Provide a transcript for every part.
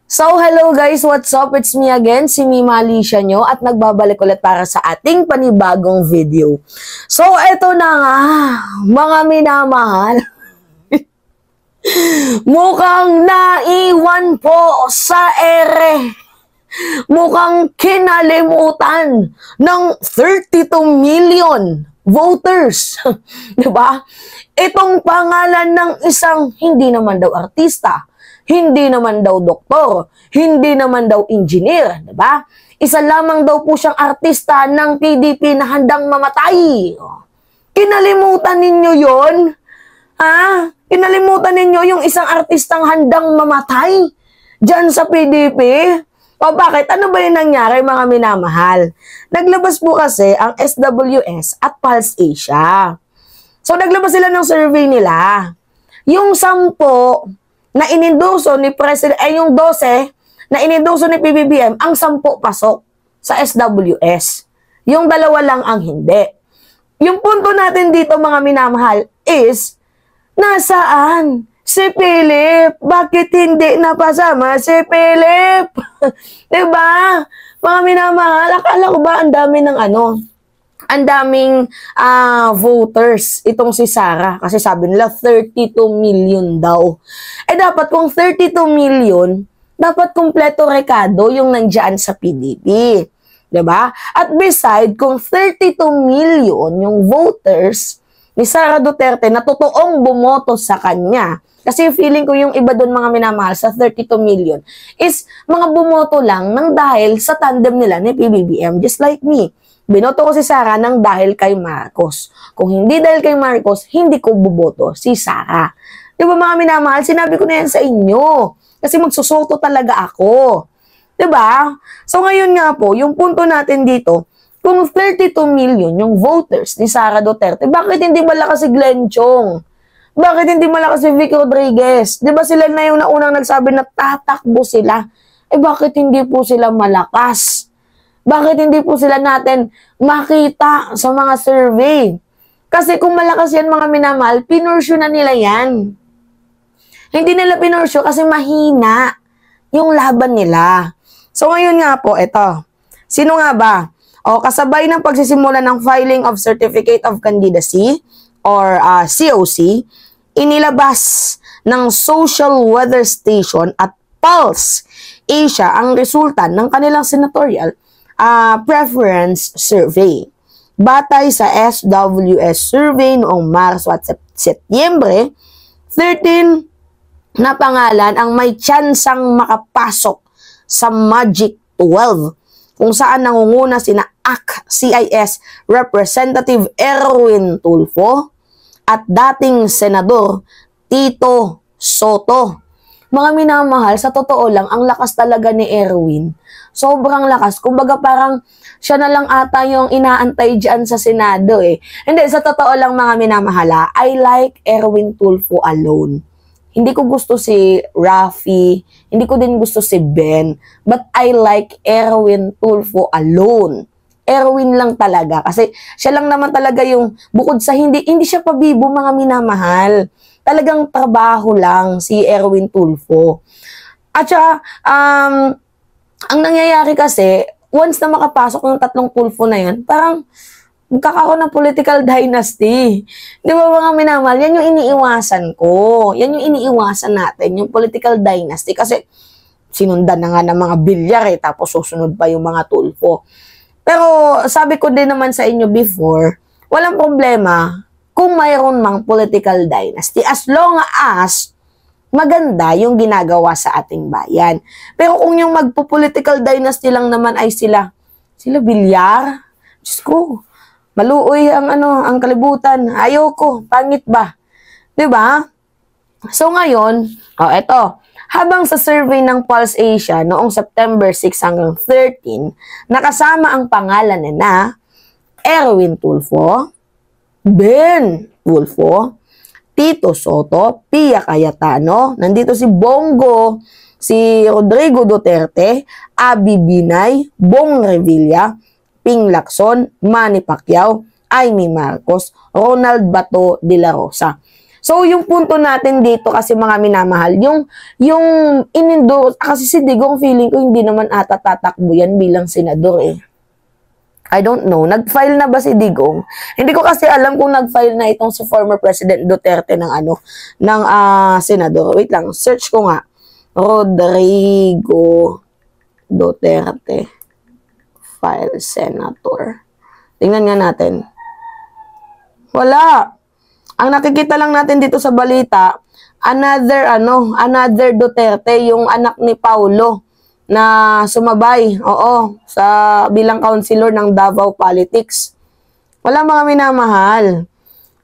So, hello guys, what's up? It's me again, si Mima Alicia nyo, at nagbabalik ulit para sa ating panibagong video. So, eto na nga, mga minamahal. Mukhang naiwan po sa ere. Mukhang kinalimutan ng 32 million voters. Diba? Itong pangalan ng isang hindi naman daw artista, hindi naman daw doktor, hindi naman daw engineer, di ba? Isa lamang daw po siyang artista ng PDP na handang mamatay. Kinalimutan ninyo yon? Ha? Kinalimutan ninyo yung isang artistang handang mamatay diyan sa PDP? O bakit? Ano ba yung nangyari, mga minamahal? Naglabas po kasi ang SWS at Pulse Asia. So, naglabas sila ng survey nila. Yung 10 na inendorso ni President, yung 12 na inendorso ni PBBM, ang 10 pasok sa SWS. Yung 2 lang ang hindi. Yung punto natin dito, mga minamahal, is, nasaan si Philip? Bakit hindi napasama si Philip? Diba? Mga minamahal, akala ko ba ang dami ng ang daming voters itong si Sara, kasi sabi nila 32 million daw. Eh dapat kung 32 million, dapat kumpleto rekado yung nandiyan sa PDP. 'Di ba? At beside, kung 32 million yung voters ni Sara Duterte na totoong bumoto sa kanya, kasi feeling ko yung iba doon, mga minamahal, sa 32 million is mga bumoto lang nang dahil sa tandem nila ni PBBM, just like me. Binoto ko si Sara nang dahil kay Marcos. Kung hindi dahil kay Marcos, hindi ko buboto si Sara. Di ba, mga minamahal? Sinabi ko na yan sa inyo. Kasi magsusoto talaga ako. Di ba? So ngayon nga po, yung punto natin dito, kung 32 million yung voters ni Sara Duterte, bakit hindi malakas si Glenn Chong? Bakit hindi malakas si Vic Rodriguez? Di ba sila na yung naunang nagsabi na tatakbo sila? Eh bakit hindi po sila malakas? Bakit hindi po sila natin makita sa mga survey? Kasi kung malakas yan, mga minamahal, pinursyo na nila yan. Hindi nila pinursyo kasi mahina yung laban nila. So ngayon nga po, eto. Sino nga ba? O kasabay ng pagsisimula ng filing of Certificate of Candidacy or COC, inilabas ng Social Weather Station at Pulse Asia ang resulta ng kanilang senatorial preference survey. Batay sa SWS survey noong Marso at Setyembre, 13 na pangalan ang may tsansang makapasok sa Magic 12, kung saan nangunguna sina CIS Representative Erwin Tulfo at dating Senador Tito Soto. Mga minamahal, sa totoo lang, ang lakas talaga ni Erwin. Sobrang lakas. Kumbaga parang siya na lang ata yung inaantay dyan sa Senado eh. Hindi, sa totoo lang, mga minamahala, I like Erwin Tulfo alone. Hindi ko gusto si Raffy, hindi ko din gusto si Ben, but I like Erwin Tulfo alone. Erwin lang talaga. Kasi siya lang naman talaga yung, bukod sa hindi siya pabibo, mga minamahal. Talagang trabaho lang si Erwin Tulfo. At saka, ang nangyayari kasi, once na makapasok ng 3 Tulfo na yan, parang magkakaroon ng political dynasty. Di ba, mga minamahal? Yan yung iniiwasan ko. Yan yung iniiwasan natin, yung political dynasty. Kasi sinundan na nga ng mga bilyar tapos susunod pa yung mga Tulfo. Pero sabi ko din naman sa inyo before, walang problema kung mayroon mang political dynasty as long as maganda yung ginagawa sa ating bayan. Pero kung yung magpo-political dynasty lang naman ay sila bilyar, Diyos ko, maluoy ang kalibutan. Ayoko, pangit ba? 'Di ba? So ngayon, eto, habang sa survey ng Pulse Asia noong September 6 hanggang 13, nakasama ang pangalan na Erwin Tulfo, Ben Tulfo, Tito Soto, Pia Cayetano, nandito si Bongo, si Rodrigo Duterte, Abby Binay, Bong Revilla, Ping Lacson, Manny Pacquiao, Amy Marcos, Ronald Bato de la Rosa. So, yung punto natin dito kasi mga minamahal, yung inendorse, kasi si Digong feeling ko hindi naman ata tatakbo yan bilang senador eh. I don't know. Nag-file na ba si Digong? Hindi ko kasi alam kung nag-file na itong si former President Duterte ng senador. Wait lang, search ko nga. Rodrigo Duterte file senator. Tingnan nga natin. Wala. Ang nakikita lang natin dito sa balita, another Duterte, yung anak ni Paulo na sumabay, sa bilang councilor ng Davao Politics. Wala mga minamahal.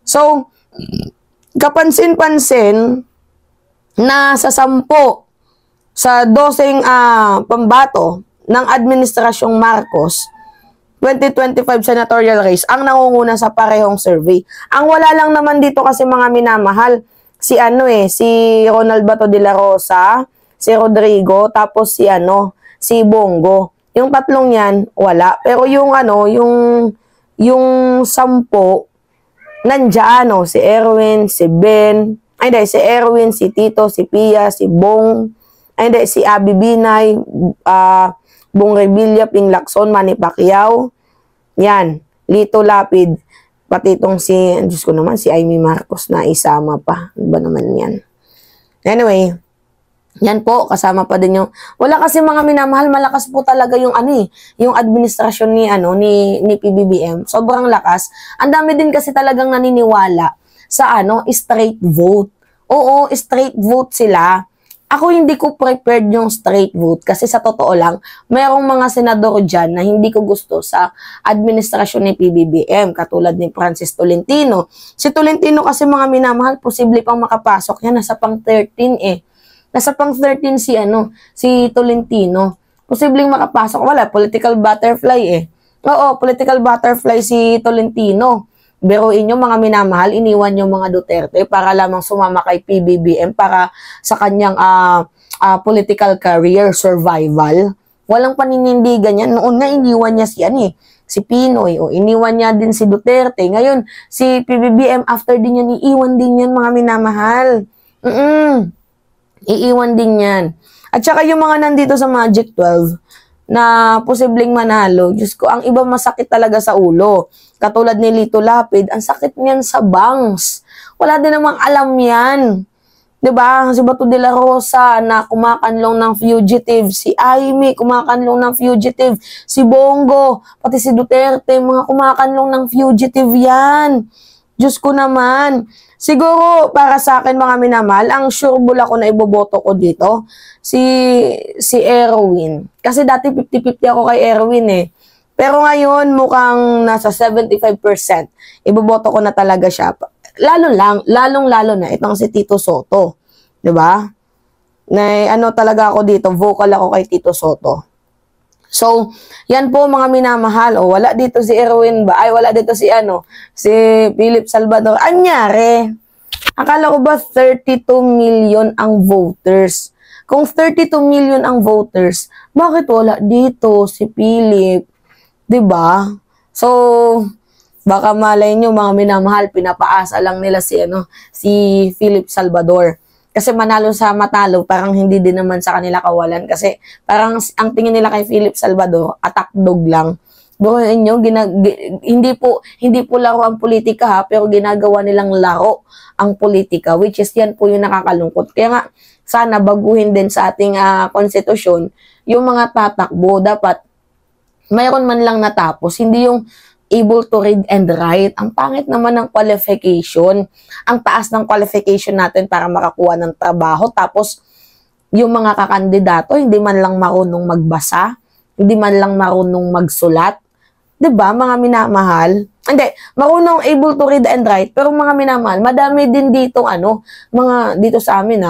So, kapansin-pansin na sa 10 sa 12 pambato ng Administrasyong Marcos 2025 senatorial race ang nangunguna sa parehong survey. Ang wala lang naman dito kasi mga minamahal, si Ronald Bato de la Rosa, si Rodrigo, tapos si Bongo. Yung tatlong yan, wala. Pero yung 10, nandiyan, si Erwin, si Ben, si Erwin, si Tito, si Pia, si Bong, si Abby Binay, Bong Revilla, Ping Lacson, Manny Pacquiao, yan, Lito Lapid, pati itong si Amy Marcos na isama pa. Ano ba naman yan? Anyway, yan po, kasama pa din yung, wala kasi mga minamahal, malakas po talaga yung yung administrasyon ni PBBM. Sobrang lakas. Ang dami din kasi talagang naniniwala sa straight vote. Oo, straight vote sila. Ako hindi ko prepared yung straight vote kasi sa totoo lang, mayroong mga senador dyan na hindi ko gusto sa administrasyon ni PBBM, katulad ni Francis Tolentino. Si Tolentino kasi mga minamahal, posible pang makapasok yan, nasa pang 13 eh. Nasa pang 13 si Tolentino. Posibleng makapasok, wala, political butterfly eh. Oo, political butterfly si Tolentino. Biruin nyo mga minamahal, iniwan yung mga Duterte para lamang sumama kay PBBM para sa kanyang political career, survival. Walang paninindigan yan. Noon nga iniwan niya si Pinoy, o iniwan niya din si Duterte. Ngayon, si PBBM, after din yan, iiwan din yan mga minamahal. Iiwan din yan. At saka yung mga nandito sa Magic 12, na posibleng manalo, Diyos ko, ang iba masakit talaga sa ulo. Katulad ni Lito Lapid, ang sakit niyan sa bangs. Wala din namang alam yan. 'Di ba? Si Bato de la Rosa na kumakanlong ng fugitive, si Amy kumakanlong ng fugitive, si Bongo, pati si Duterte, mga kumakanlong ng fugitive yan. Diyos ko naman. Siguro, para sa akin mga minamahal, ang sure bula ko na iboboto ko dito, si Erwin. Kasi dati 50-50 ako kay Erwin eh. Pero ngayon, mukhang nasa 75%. Iboboto ko na talaga siya. Lalong-lalo na itong si Tito Soto. 'Di ba? Na talaga ako dito, vocal ako kay Tito Soto. So, yan po mga minamahal. O, wala dito si Erwin ba? Ay, wala dito si Philip Salvador. Anyari? Akala ko ba 32 million ang voters? Kung 32 million ang voters, bakit wala dito si Philip? 'Di ba? So, baka malay nyo mga minamahal, pinapaasa lang nila si Philip Salvador. Kasi manalo sa matalo, parang hindi din naman sa kanila kawalan. Kasi parang ang tingin nila kay Philip Salvador, attack dog lang. Bukuin nyo, hindi po laro ang politika ha, pero ginagawa nilang laro ang politika, which is yan po yung nakakalungkot. Kaya nga, sana baguhin din sa ating konstitusyon, yung mga tatakbo, dapat mayroon man lang natapos, hindi yung able to read and write. Ang pangit naman ng qualification. Ang taas ng qualification natin para makakuha ng trabaho. Tapos, yung mga kakandidato, hindi man lang marunong magbasa, hindi man lang marunong magsulat. 'Di ba mga minamahal? Hindi, marunong able to read and write, pero mga minamahal, madami din dito mga dito sa amin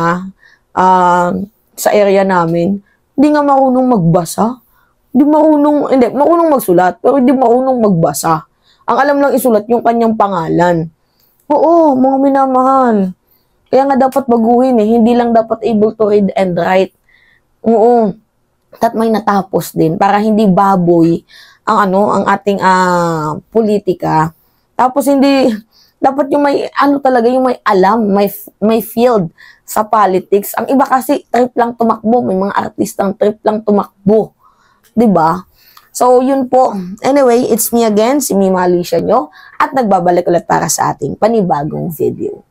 sa area namin, hindi nga marunong magbasa. Marunong magsulat, pero hindi marunong magbasa. Ang alam lang isulat yung kanyang pangalan. Oo, mga minamahal. Kaya nga dapat baguhin hindi lang dapat able to read and write. Oo, at may natapos din para hindi baboy ang ating politika. Tapos hindi Dapat yung may, ano talaga, yung may alam, may field sa politics. Ang iba kasi, trip lang tumakbo. May mga artistang trip lang tumakbo. 'Di ba? So, yun po. Anyway, it's me again, si Mima Alicia nyo, at nagbabalik ulit para sa ating panibagong video.